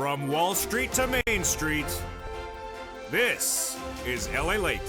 From Wall Street to Main Street, this is LALATE.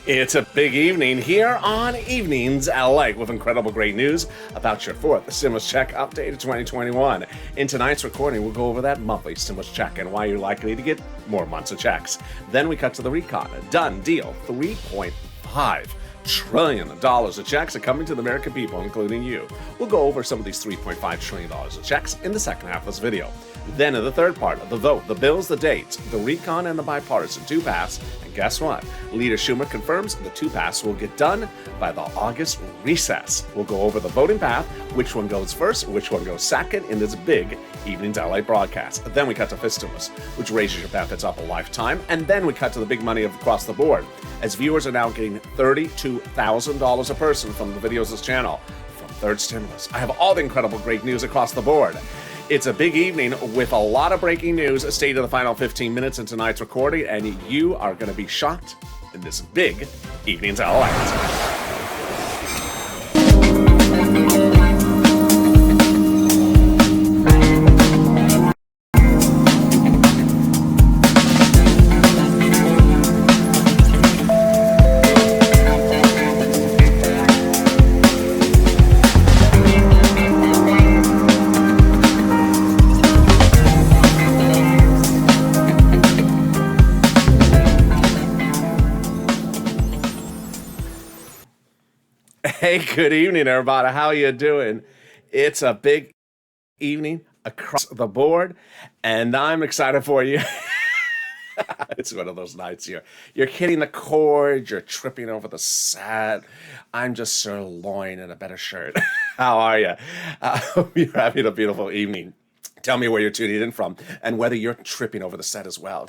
It's a big evening here on Evenings LA with incredible great news about your fourth stimulus check update of 2021. In tonight's recording, we'll go over that monthly stimulus check and why you're likely to get more months of checks. Then we cut to the recon. Done deal. $3.5 trillion of checks are coming to the American people, including you. We'll go over some of these $3.5 trillion of checks in the second half of this video. Then in the third part, the vote, the bills, the dates, the recon, and the bipartisan two-pass. And guess what? Leader Schumer confirms the two-pass will get done by the August recess. We'll go over the voting path, which one goes first, which one goes second in this big Evenings LA broadcast. Then we cut to Fistimulus, which raises your benefits up a lifetime. And then we cut to the big money across the board, as viewers are now getting $32,000 a person from the videos of this channel from third stimulus. I have all the incredible great news across the board. It's a big evening with a lot of breaking news. Stay to the final 15 minutes in tonight's recording, and you are going to be shocked in this big Evenings LA. Hey, good evening, everybody. How you doing? It's a big evening across the board, and I'm excited for you. It's one of those nights you're hitting the chords, you're tripping over the set. I'm just sirloin in a better shirt. How are you? I hope you're having a beautiful evening. Tell me where you're tuning in from and whether you're tripping over the set as well.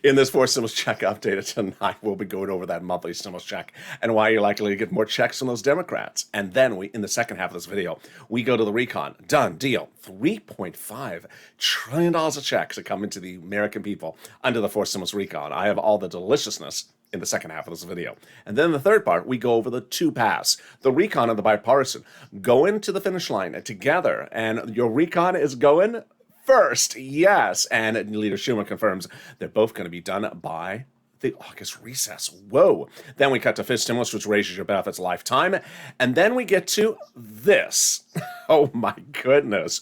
In this fourth stimulus check update tonight, we'll be going over that monthly stimulus check and why you're likely to get more checks from those Democrats. And then in the second half of this video, we go to the recon. Done deal. $3.5 trillion of checks are coming to the American people under the fourth stimulus recon. I have all the deliciousness in the second half of this video. And then in the third part, we go over the two-pass, the recon and the bipartisan, going to the finish line together. And your recon is going first, yes. And Leader Schumer confirms they're both going to be done by the August recess. Whoa. Then we cut to fifth stimulus, which raises your benefits lifetime. And then we get to this. Oh my goodness.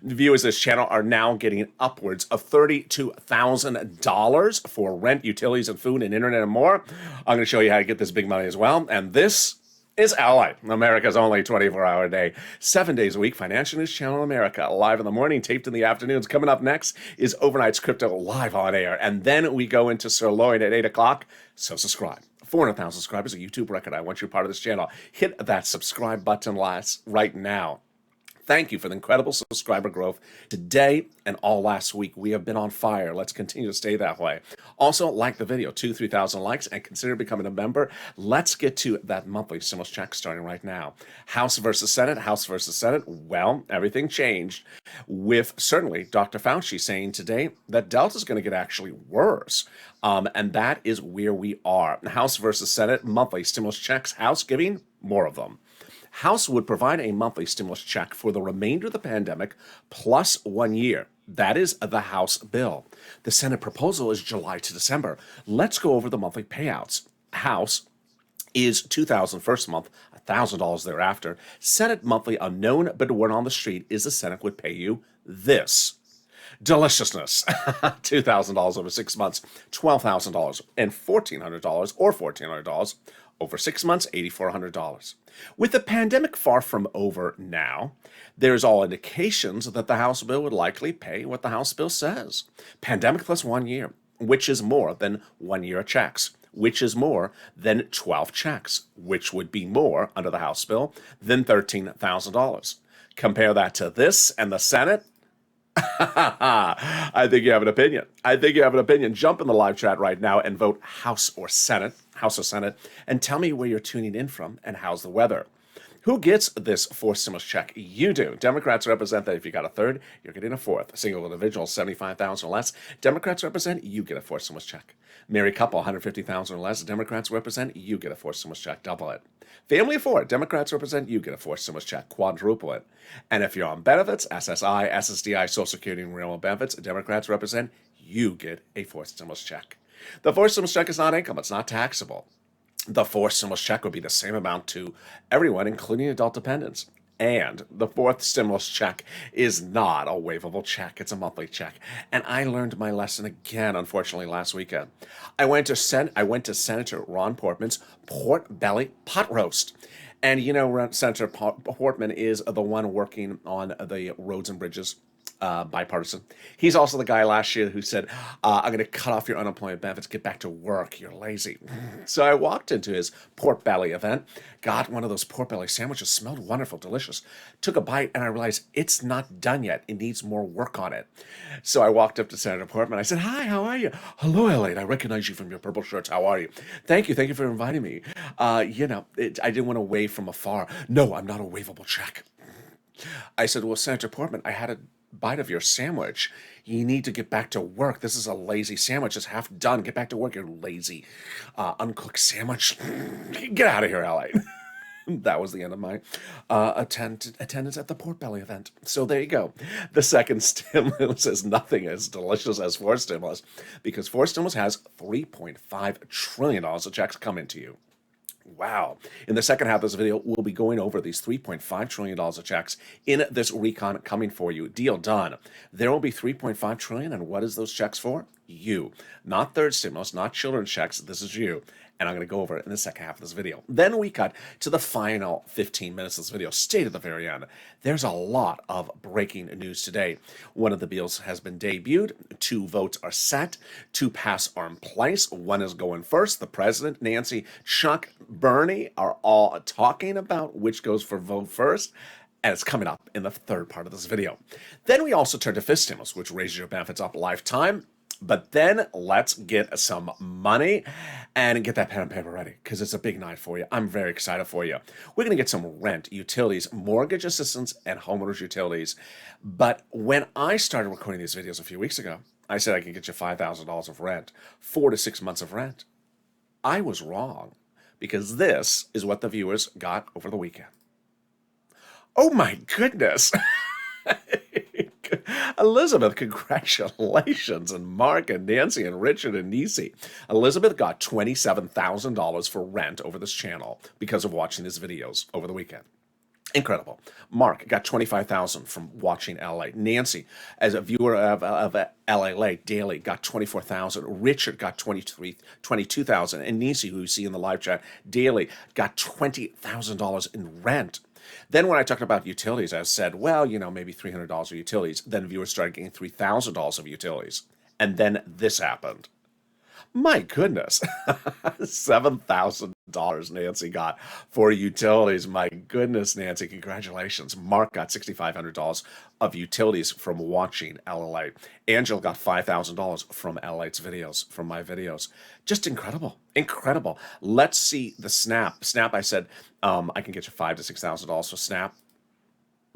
Viewers of this channel are now getting upwards of $32,000 for rent, utilities, and food, and internet, and more. I'm going to show you how to get this big money as well. And this is LA, America's only 24-hour day, 7 days a week financial news channel in America. Live in the morning, taped in the afternoons. Coming up next is Overnight's Crypto live on air. And then we go into Sirloin at 8 o'clock. So subscribe. 400,000 subscribers, a YouTube record. I want you part of this channel. Hit that subscribe button right now. Thank you for the incredible subscriber growth today and all last week. We have been on fire. Let's continue to stay that way. Also, like the video, 3,000 likes, and consider becoming a member. Let's get to that monthly stimulus check starting right now. House versus Senate, House versus Senate. Well, everything changed with certainly Dr. Fauci saying today that Delta is going to get actually worse. And that is where we are. House versus Senate, monthly stimulus checks, House giving more of them. House would provide a monthly stimulus check for the remainder of the pandemic plus 1 year. That is the House bill. The Senate proposal is July to December. Let's go over the monthly payouts. House is $2,000 first month, $1,000 thereafter. Senate monthly unknown, but word on the street is the Senate would pay you this. Deliciousness. $2,000 over 6 months, $12,000 and $1,400 or $1,400 over 6 months, $8,400. With the pandemic far from over now, there's all indications that the House bill would likely pay what the House bill says. Pandemic plus 1 year, which is more than 1 year of checks, which is more than 12 checks, which would be more under the House bill than $13,000. Compare that to this and the Senate. I think you have an opinion. Jump in the live chat right now and vote House or Senate, and tell me where you're tuning in from and how's the weather. Who gets this fourth stimulus check? You do. Democrats represent that if you got a third, you're getting a fourth. Single individual, 75,000 or less. Democrats represent you get a fourth stimulus check. Married couple, 150,000 or less. Democrats represent you get a fourth stimulus check. Double it. Family of four, Democrats represent you get a fourth stimulus check. Quadruple it. And if you're on benefits, SSI, SSDI, Social Security, and real benefits, Democrats represent you get a fourth stimulus check. The fourth stimulus check is not income. It's not taxable. The fourth stimulus check would be the same amount to everyone, including adult dependents. And the fourth stimulus check is not a waivable check. It's a monthly check. And I learned my lesson again, unfortunately, last weekend. I went to Senator Ron Portman's pork belly pot roast. And you know, Senator Portman is the one working on the roads and bridges, bipartisan. He's also the guy last year who said, I'm going to cut off your unemployment benefits, get back to work, you're lazy. So I walked into his pork belly event, got one of those pork belly sandwiches, smelled wonderful, delicious, took a bite, and I realized it's not done yet. It needs more work on it. So I walked up to Senator Portman. I said, hi, how are you? Hello, LALATE. I recognize you from your purple shirts. How are you? Thank you for inviting me. I didn't want to wave from afar. No, I'm not a waivable check. I said, well, Senator Portman, I had a bite of your sandwich. You need to get back to work. This is a lazy sandwich. It's half done. Get back to work, you lazy, uncooked sandwich. Get out of here, LA. That was the end of my attendance at the pork belly event. So there you go. The second stimulus is nothing as delicious as fourth stimulus, because fourth stimulus has $3.5 trillion of checks coming to you. Wow. In the second half of this video, we'll be going over these $3.5 trillion of checks in this recon coming for you. Deal done. There will be $3.5 trillion, and what is those checks for? You. Not third stimulus, not children's checks. This is you. And I'm going to go over it in the second half of this video. Then we cut to the final 15 minutes of this video, stayed at the very end. There's a lot of breaking news today. One of the bills has been debuted. 2 votes are set. 2 pass are in place. 1 is going first. The president, Nancy, Chuck, Bernie are all talking about which goes for vote first. And it's coming up in the third part of this video. Then we also turn to fifth stimulus, which raises your benefits up a lifetime. But then let's get some money and get that pen and paper ready, because it's a big night for you. I'm very excited for you. We're going to get some rent, utilities, mortgage assistance, and homeowners utilities. But when I started recording these videos a few weeks ago, I said I can get you $5,000 of rent, 4 to 6 months of rent. I was wrong, because this is what the viewers got over the weekend. Oh my goodness. Elizabeth, congratulations, and Mark and Nancy and Richard and Nisi. Elizabeth got $27,000 for rent over this channel because of watching these videos over the weekend. Incredible. Mark got $25,000 from watching LA. Nancy, as a viewer of LALATE daily, got $24,000. Richard got $22,000. And Nisi, who you see in the live chat daily, got $20,000 in rent. Then when I talked about utilities, I said, well, maybe $300 of utilities. Then viewers started getting $3,000 of utilities. And then this happened. My goodness, $7,000 Nancy got for utilities. My goodness, Nancy, congratulations. Mark got $6,500 of utilities from watching LALATE. Angela got $5,000 from LALATE's videos, from my videos. Just incredible, incredible. Let's see the Snap. Snap, I said, I can get you $5,000 to $6,000 for Snap.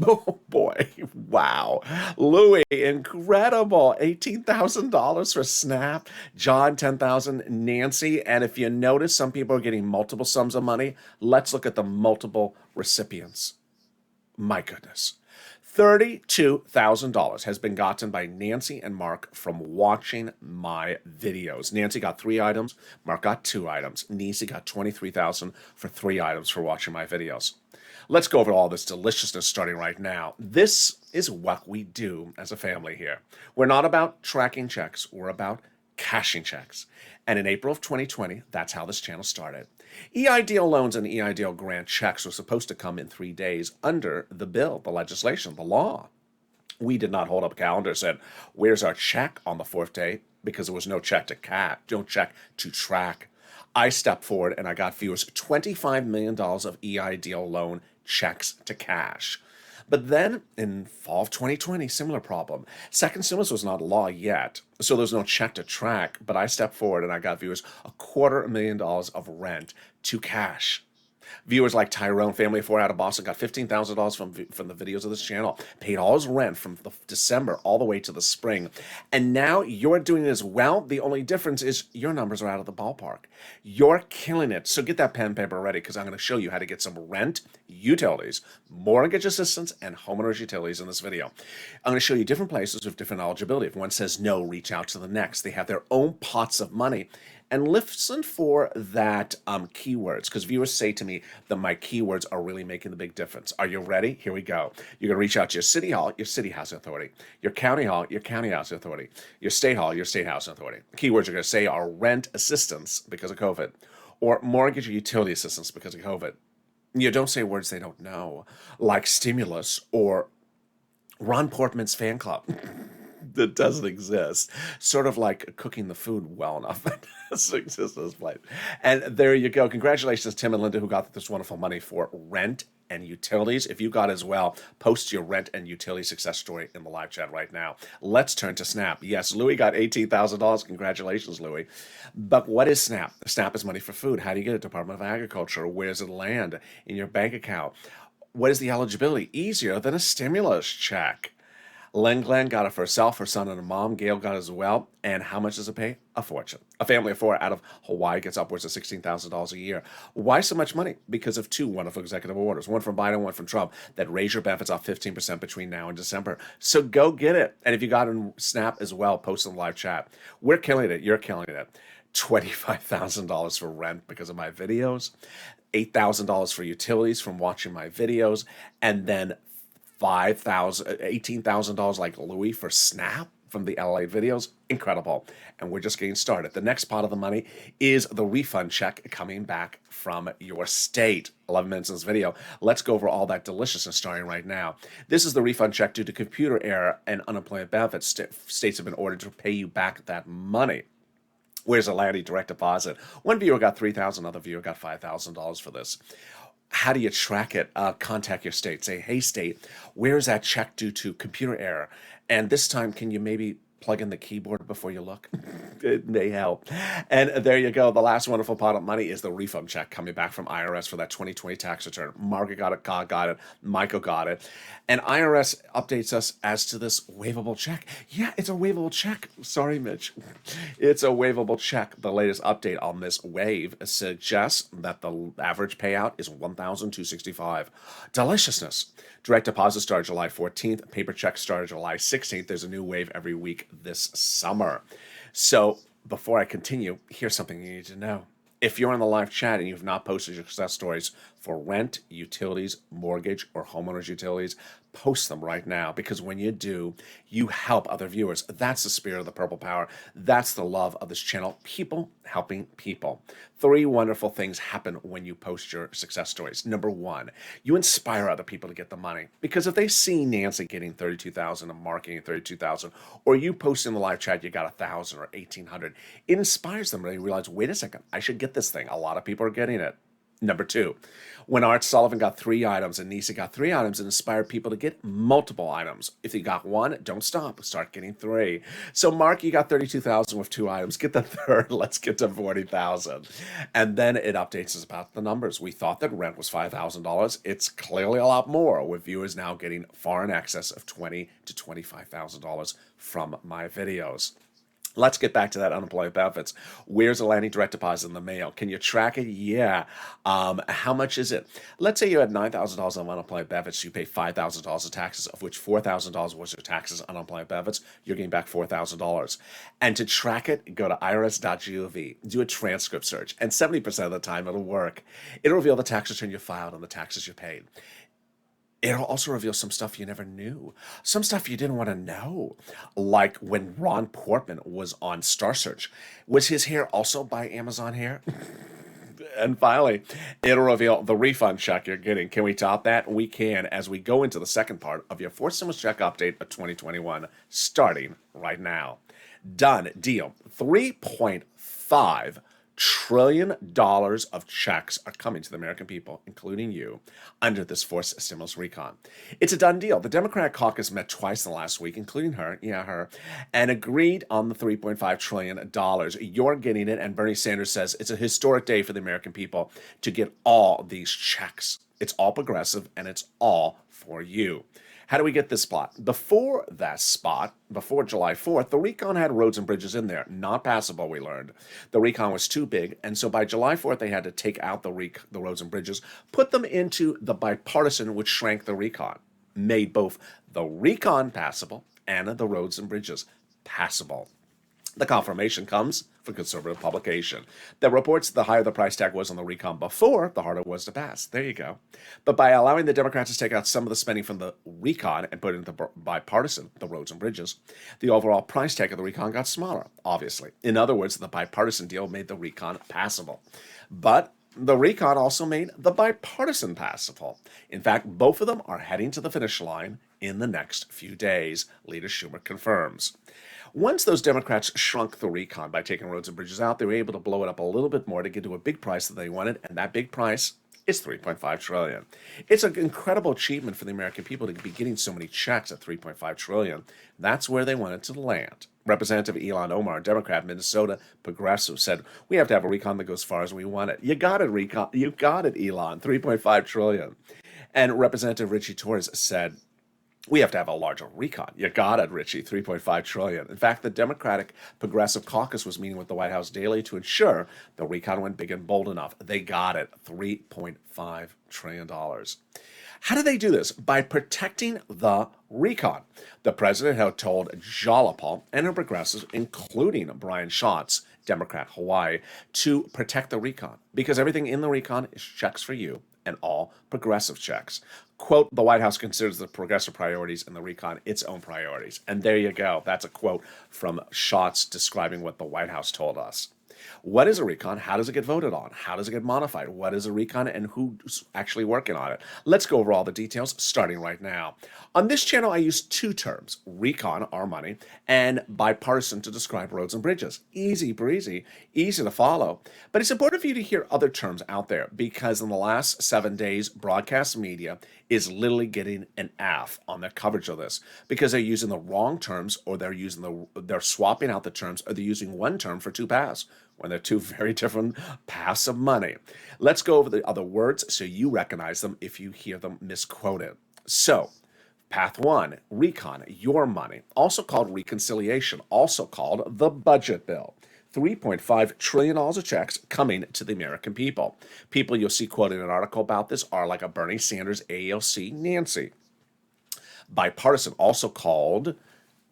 Oh boy, wow. Louis, incredible. $18,000 for Snap. John, $10,000. Nancy, and if you notice, some people are getting multiple sums of money. Let's look at the multiple recipients. My goodness. $32,000 has been gotten by Nancy and Mark from watching my videos. Nancy got 3 items. Mark got 2 items. Nisi got $23,000 for 3 items for watching my videos. Let's go over all this deliciousness starting right now. This is what we do as a family here. We're not about tracking checks. We're about cashing checks. And in April of 2020, that's how this channel started. EIDL loans and EIDL grant checks were supposed to come in 3 days under the bill, the legislation, the law. We did not hold up a calendar and said, where's our check on the 4th day? Because there was no check to no check to track. I stepped forward and I got viewers $25 million of EIDL loan checks to cash. But then in fall of 2020, similar problem. Second stimulus was not law yet, so there's no check to track, but I stepped forward and I got viewers $250,000 of rent to cash. Viewers like Tyrone, family of four out of Boston, got $15,000 from the videos of this channel, paid all his rent from December all the way to the spring. And now you're doing it as well. The only difference is your numbers are out of the ballpark. You're killing it. So get that pen and paper ready, because I'm going to show you how to get some rent, utilities, mortgage assistance, and homeowners utilities in this video. I'm going to show you different places with different eligibility. If one says no, reach out to the next. They have their own pots of money. And listen for that keywords, because viewers say to me that my keywords are really making the big difference. Are you ready? Here we go. You're going to reach out to your city hall, your city housing authority, your county hall, your county housing authority, your state hall, your state housing authority. Keywords you're going to say are rent assistance because of COVID, or mortgage or utility assistance because of COVID. You don't say words they don't know, like stimulus or Ron Portman's fan club. That doesn't exist. Sort of like cooking the food well enough that doesn't exist in this place. And there you go. Congratulations, Tim and Linda, who got this wonderful money for rent and utilities. If you got as well, post your rent and utility success story in the live chat right now. Let's turn to Snap. Yes, Louis got $18,000. Congratulations, Louis. But what is Snap? Snap is money for food. How do you get it? Department of Agriculture. Where does it land? In your bank account. What is the eligibility? Easier than a stimulus check. Len Glenn got it for herself, her son, and her mom. Gail got it as well. And how much does it pay? A fortune. A family of four out of Hawaii gets upwards of $16,000 a year. Why so much money? Because of two wonderful executive orders, one from Biden, one from Trump, that raise your benefits off 15% between now and December. So go get it. And if you got in Snap as well, post in the live chat. We're killing it. You're killing it. $25,000 for rent because of my videos, $8,000 for utilities from watching my videos, and then $18,000 like Louis for Snap from the LALATE videos. Incredible. And we're just getting started. The next part of the money is the refund check coming back from your state. 11 minutes in this video. Let's go over all that deliciousness starting right now. This is the refund check due to computer error and unemployment benefits. States have been ordered to pay you back that money. Where's a LALATE direct deposit? One viewer got $3,000, another viewer got $5,000 for this. How do you track it? Contact your state. Say, hey, state, where is that check due to computer error? And this time, can you maybe plug in the keyboard before you look? It may help. And there you go. The last wonderful pot of money is the refund check coming back from IRS for that 2020 tax return. Margaret got it, God got it, Michael got it. And IRS updates us as to this waivable check. Yeah, it's a waivable check. Sorry, Mitch. It's a waivable check. The latest update on this waive suggests that the average payout is $1,265. Deliciousness. Direct deposit started July 14th. Paper checks started July 16th. There's a new wave every week this summer. So before I continue, here's something you need to know. If you're on the live chat and you've not posted your success stories for rent, utilities, mortgage, or homeowners utilities, post them right now, because when you do, you help other viewers. That's the spirit of the Purple Power. That's the love of this channel. People helping people. 3 wonderful things happen when you post your success stories. Number 1, you inspire other people to get the money, because if they see Nancy getting $32,000 and Mark getting $32,000, or you post in the live chat you got $1,000 or $1,800, it inspires them to realize, wait a second, I should get this thing. A lot of people are getting it. Number 2, when Art Sullivan got 3 items and Nisa got 3 items, it inspired people to get multiple items. If you got 1, don't stop. Start getting 3. So Mark, you got $32,000 with 2 items. Get the third. Let's get to $40,000. And then it updates us about the numbers. We thought that rent was $5,000. It's clearly a lot more, with viewers now getting far in excess of $20,000 to $25,000 from my videos. Let's get back to that unemployment benefits. Where's a landing direct deposit in the mail? Can you track it? Yeah. How much is it? Let's say you had $9,000 on unemployment benefits. You pay $5,000 of taxes, of which $4,000 was your taxes on unemployment benefits. You're getting back $4,000. And to track it, go to irs.gov, do a transcript search, and 70% of the time it'll work. It'll reveal the tax return you filed and the taxes you paid. It'll also reveal some stuff you never knew, some stuff you didn't want to know, like when Ron Portman was on Star Search. Was his hair also by Amazon Hair? And finally, it'll reveal the refund check you're getting. Can we top that? We can, as we go into the second part of your 4th stimulus check update of 2021, starting right now. Done deal. $3.5 trillion of checks are coming to the American people, including you, under this forced stimulus recon. It's a done deal. The Democratic caucus met twice in the last week, including her, and agreed on the $3.5 trillion. You're getting it, and Bernie Sanders says it's a historic day for the American people to get all these checks. It's all progressive, and it's all for you. How do we get this spot? Before that spot, before July 4th, the recon had roads and bridges in there. Not passable, we learned. The recon was too big, and so by July 4th, they had to take out the roads and bridges, put them into the bipartisan, which shrank the recon, made both the recon passable and the roads and bridges passable. The confirmation comes from conservative publication that reports the higher the price tag was on the recon before, the harder it was to pass. There you go. But by allowing the Democrats to take out some of the spending from the recon and put it into bipartisan, the roads and bridges, the overall price tag of the recon got smaller, obviously. In other words, the bipartisan deal made the recon passable. But the recon also made the bipartisan passable. In fact, both of them are heading to the finish line in the next few days, Leader Schumer confirms. Once those Democrats shrunk the recon by taking roads and bridges out, they were able to blow it up a little bit more to get to a big price that they wanted, and that big price is $3.5 trillion. It's an incredible achievement for the American people to be getting so many checks at $3.5 trillion. That's where they wanted to land. Representative Ilhan Omar, Democrat, Minnesota, progressive, said, we have to have a recon that goes as far as we want it. You got it, recon. You got it, Elon, $3.5 trillion. And Representative Richie Torres said, we have to have a larger recon. You got it, Richie, $3.5 trillion. In fact, the Democratic Progressive Caucus was meeting with the White House daily to ensure the recon went big and bold enough. They got it, $3.5 trillion. How do they do this? By protecting the recon. The president had told Jalopal and her progressives, including Brian Schatz, Democrat, Hawaii, to protect the recon, because everything in the recon is checks for you and all progressive checks. Quote, the White House considers the progressive priorities in the recon its own priorities. And there you go. That's a quote from Schatz describing what the White House told us. What is a recon? How does it get voted on? How does it get modified? What is a recon and who's actually working on it? Let's go over all the details starting right now. On this channel, I use two terms, recon, our money, and bipartisan to describe roads and bridges. Easy breezy, easy to follow. But it's important for you to hear other terms out there because in the last 7 days, broadcast media is literally getting an F on their coverage of this because they're using the wrong terms or they're swapping out the terms or they're using one term for two paths when they're two very different paths of money. Let's go over the other words so you recognize them if you hear them misquoted. So, path one, recon, your money, also called reconciliation, also called the budget bill. $3.5 trillion of checks coming to the American people. People you'll see quoted in an article about this are like a Bernie Sanders, AOC, Nancy. Bipartisan, also called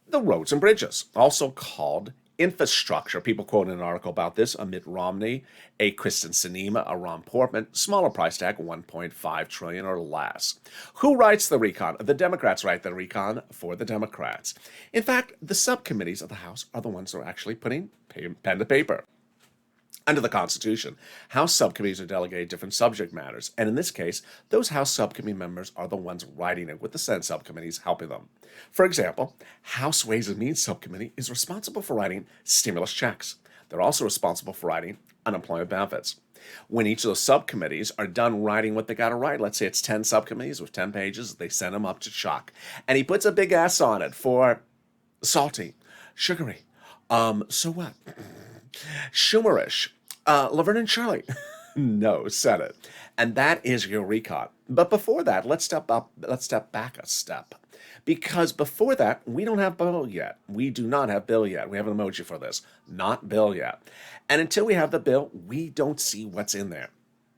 the roads and bridges, also called infrastructure. People quote in an article about this, a Mitt Romney, a Kristen Sinema, a Ron Portman, smaller price tag, $1.5 trillion or less. Who writes the recon? The Democrats write the recon for the Democrats. In fact, the subcommittees of the House are the ones who are actually putting pen to paper. Under the Constitution, House subcommittees are delegated different subject matters, and in this case, those House subcommittee members are the ones writing it with the Senate subcommittees helping them. For example, House Ways and Means Subcommittee is responsible for writing stimulus checks. They're also responsible for writing unemployment benefits. When each of those subcommittees are done writing what they got to write, let's say it's 10 subcommittees with 10 pages, they send them up to Chuck, and he puts a big S on it for salty, sugary, so what? Schumerish, Laverne and Shirley. No, said it. And that is your recon. But before that, let's step back a step. Because before that, we don't have bill yet. We do not have bill yet. We have an emoji for this. Not bill yet. And until we have the bill, we don't see what's in there.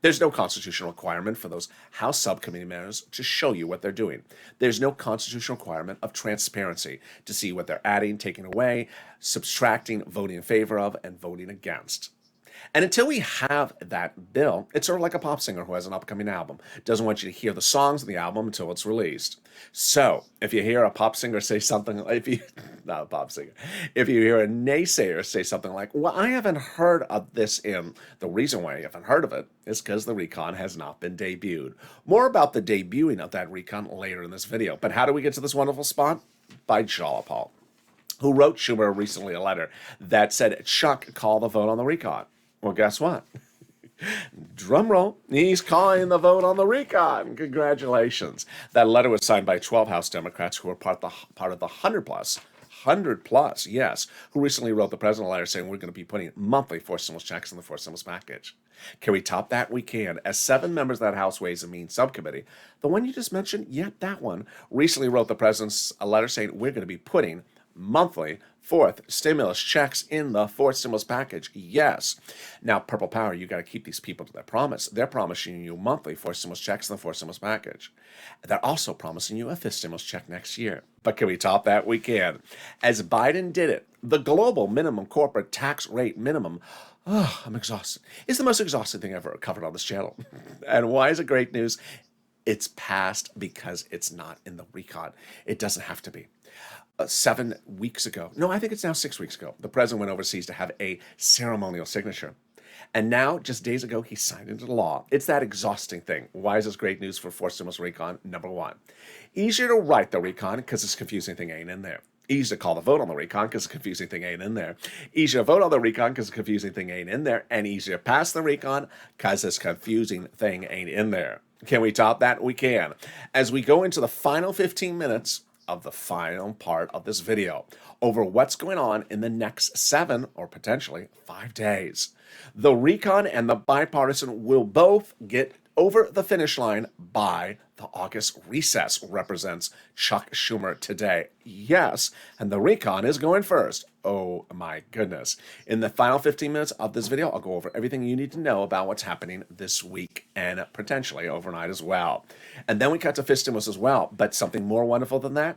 There's no constitutional requirement for those House subcommittee members to show you what they're doing. There's no constitutional requirement of transparency to see what they're adding, taking away, subtracting, voting in favor of, and voting against. And until we have that bill, it's sort of like a pop singer who has an upcoming album. Doesn't want you to hear the songs of the album until it's released. So if you hear a pop singer say something, not a pop singer, if you hear a naysayer say something like, well, I haven't heard of this the reason why I haven't heard of it is because the recon has not been debuted. More about the debuting of that recon later in this video. But how do we get to this wonderful spot? By Jalopal, who wrote Schumer recently a letter that said, Chuck, call the vote on the recon. Well, guess what? Drum roll, he's calling the vote on the recon. Congratulations. That letter was signed by 12 House Democrats who were part of the 100 plus, yes, who recently wrote the president a letter saying we're going to be putting monthly forced stimulus checks in the forced stimulus package. Can we top that? We can. As 7 members of that House Ways and Means subcommittee, the one you just mentioned, yep, that one, recently wrote the president a letter saying we're going to be putting monthly fourth stimulus checks in the fourth stimulus package. Yes. Now, Purple Power, you got to keep these people to their promise. They're promising you monthly fourth stimulus checks in the fourth stimulus package. They're also promising you a fifth stimulus check next year. But can we top that? We can. As Biden did it, the global minimum corporate tax rate minimum, I'm exhausted, is the most exhausting thing I've ever covered on this channel. And why is it great news? It's passed because it's not in the recon. It doesn't have to be. 7 weeks ago, no, I think it's now 6 weeks ago, the president went overseas to have a ceremonial signature. And now, just days ago, he signed into law. It's that exhausting thing. Why is this great news for fourth stimulus recon? Number one, easier to write the recon because this confusing thing ain't in there. Easier to call the vote on the recon because the confusing thing ain't in there. Easier to vote on the recon because the confusing thing ain't in there. And easier to pass the recon because this confusing thing ain't in there. Can we top that? We can. As we go into the final 15 minutes of the final part of this video over what's going on in the next 7 or potentially 5 days. The recon and the bipartisan will both get over the finish line by the August recess, represents Chuck Schumer today. Yes, and the recon is going first. Oh my goodness. In the final 15 minutes of this video, I'll go over everything you need to know about what's happening this week and potentially overnight as well. And then we cut to fifth stimulus as well. But something more wonderful than that,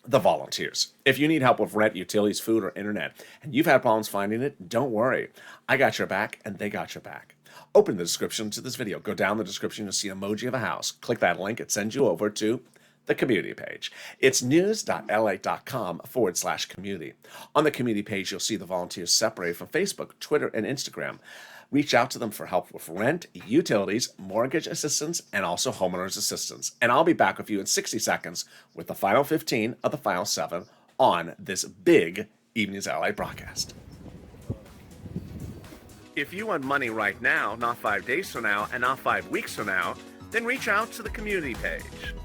the volunteers. If you need help with rent, utilities, food, or internet, and you've had problems finding it, don't worry. I got your back, and they got your back. Open the description to this video. Go down the description, you'll see an emoji of a house. Click that link, it sends you over to the community page. It's news.lalate.com/community. On the community page, you'll see the volunteers separated from Facebook, Twitter, and Instagram. Reach out to them for help with rent, utilities, mortgage assistance, and also homeowners assistance. And I'll be back with you in 60 seconds with the final 15 of the final 7 on this big Evenings LA broadcast. If you want money right now, not 5 days from now, and not 5 weeks from now, then reach out to the community page.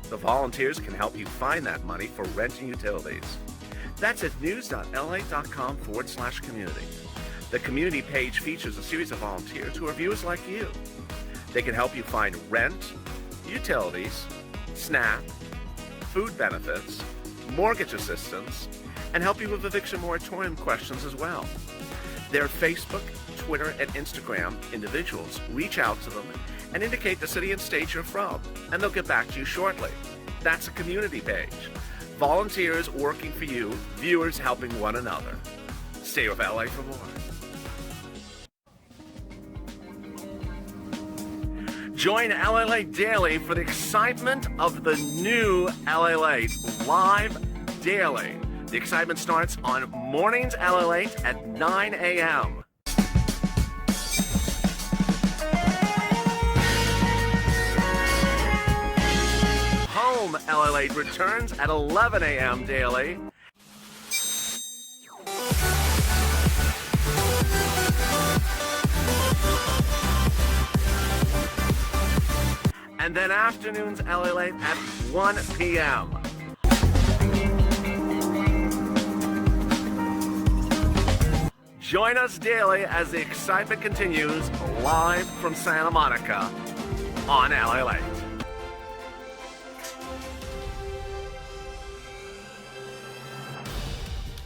The volunteers can help you find that money for rent and utilities. That's at news.lalate.com/community. The community page features a series of volunteers who are viewers like you. They can help you find rent, utilities, SNAP, food benefits, mortgage assistance, and help you with eviction moratorium questions as well. Their Facebook, Twitter, and Instagram individuals reach out to them and indicate the city and state you're from, and they'll get back to you shortly. That's a community page. Volunteers working for you, viewers helping one another. Stay with LA for more. Join LALATE Daily for the excitement of the new LALATE live daily. The excitement starts on mornings LALATE at 9 a.m. Home LALATE returns at 11 a.m. daily. And then afternoons LALATE at 1 p.m. Join us daily as the excitement continues live from Santa Monica on LALATE.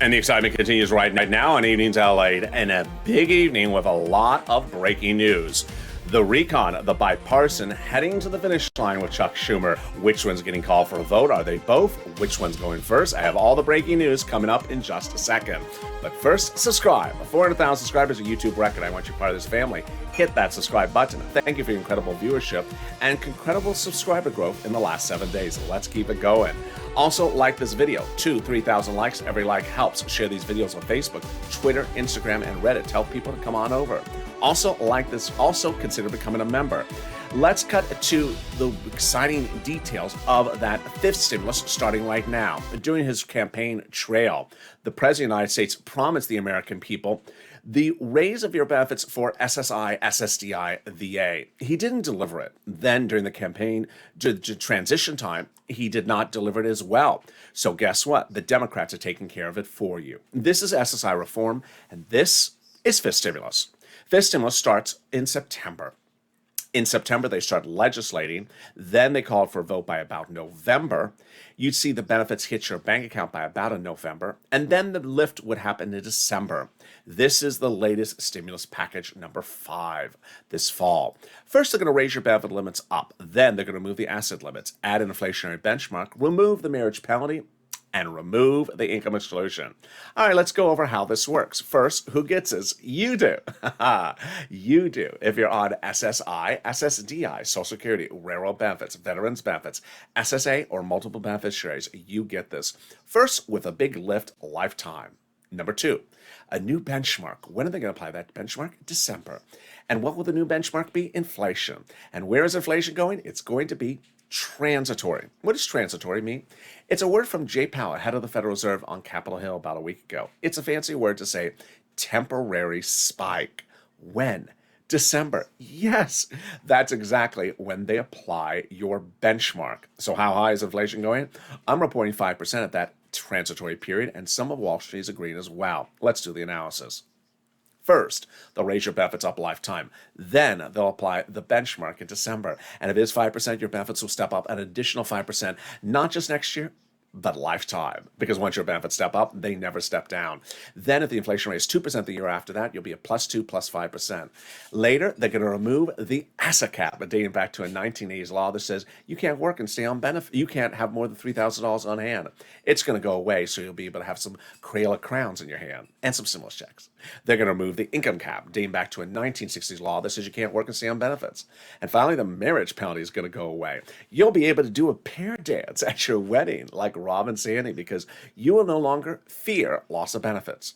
And the excitement continues right now on Evenings LALATE, and a big evening with a lot of breaking news. The recon, the bipartisan, heading to the finish line with Chuck Schumer. Which one's getting called for a vote? Are they both? Which one's going first? I have all the breaking news coming up in just a second. But first, subscribe. 400,000 subscribers, a YouTube record. I want you part of this family. Hit that subscribe button. Thank you for your incredible viewership and incredible subscriber growth in the last 7 days. Let's keep it going. Also, like this video. 2,000-3,000 likes. Every like helps. Share these videos on Facebook, Twitter, Instagram, and Reddit. Tell people to come on over. Also, like this. Also, consider becoming a member. Let's cut to the exciting details of that fifth stimulus starting right now. During his campaign trail, the President of the United States promised the American people The raise of your benefits for SSI, SSDI, VA, he didn't deliver it. Then during the campaign transition time, he did not deliver it as well. So guess what? The Democrats are taking care of it for you. This is SSI reform, and this is fifth stimulus. Fifth stimulus starts in September. In September, they start legislating. Then they called for a vote by about November. You'd see the benefits hit your bank account by about in November. And then the lift would happen in December. This is the latest stimulus package number 5 this fall. First, they're going to raise your benefit limits up. Then they're going to move the asset limits, add an inflationary benchmark, remove the marriage penalty, and remove the income exclusion. All right, let's go over how this works. First, who gets this? You do. You do. If you're on SSI, SSDI, Social Security, railroad benefits, veterans benefits, SSA, or multiple beneficiaries, you get this. First, with a big lift, lifetime. Number 2, a new benchmark. When are they going to apply that benchmark? December. And what will the new benchmark be? Inflation. And where is inflation going? It's going to be transitory. What does transitory mean? It's a word from Jay Powell, head of the Federal Reserve, on Capitol Hill about a week ago. It's a fancy word to say temporary spike. When? December. Yes, that's exactly when they apply your benchmark. So how high is inflation going? I'm reporting 5% at that transitory period, and some of Wall Street is agreeing as well. Let's do the analysis. First, they'll raise your benefits up lifetime. Then they'll apply the benchmark in December. And if it is 5%, your benefits will step up an additional 5%, not just next year, but lifetime. Because once your benefits step up, they never step down. Then if the inflation rate is 2% the year after that, you'll be at +2, +5%. Later, they're going to remove the asset cap, dating back to a 1980s law that says you can't work and stay on benefit. You can't have more than $3,000 on hand. It's going to go away, so you'll be able to have some Crayola crowns in your hand and some stimulus checks. They're going to remove the income cap, dating back to a 1960s law that says you can't work and stay on benefits. And finally, the marriage penalty is going to go away. You'll be able to do a pair dance at your wedding like Rob and Sandy, because you will no longer fear loss of benefits.